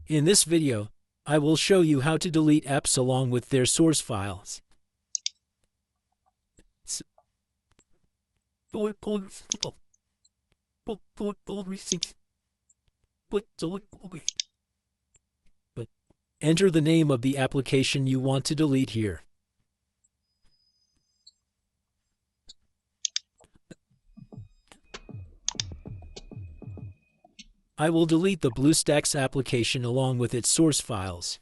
In this video, I will show you how to delete apps along with their source files. Enter the name of the application you want to delete here. I will delete the BlueStacks application along with its source files.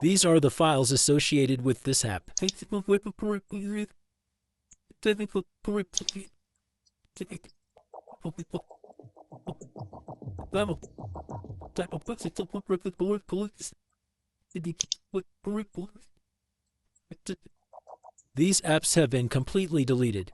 These are the files associated with this app. These apps have been completely deleted.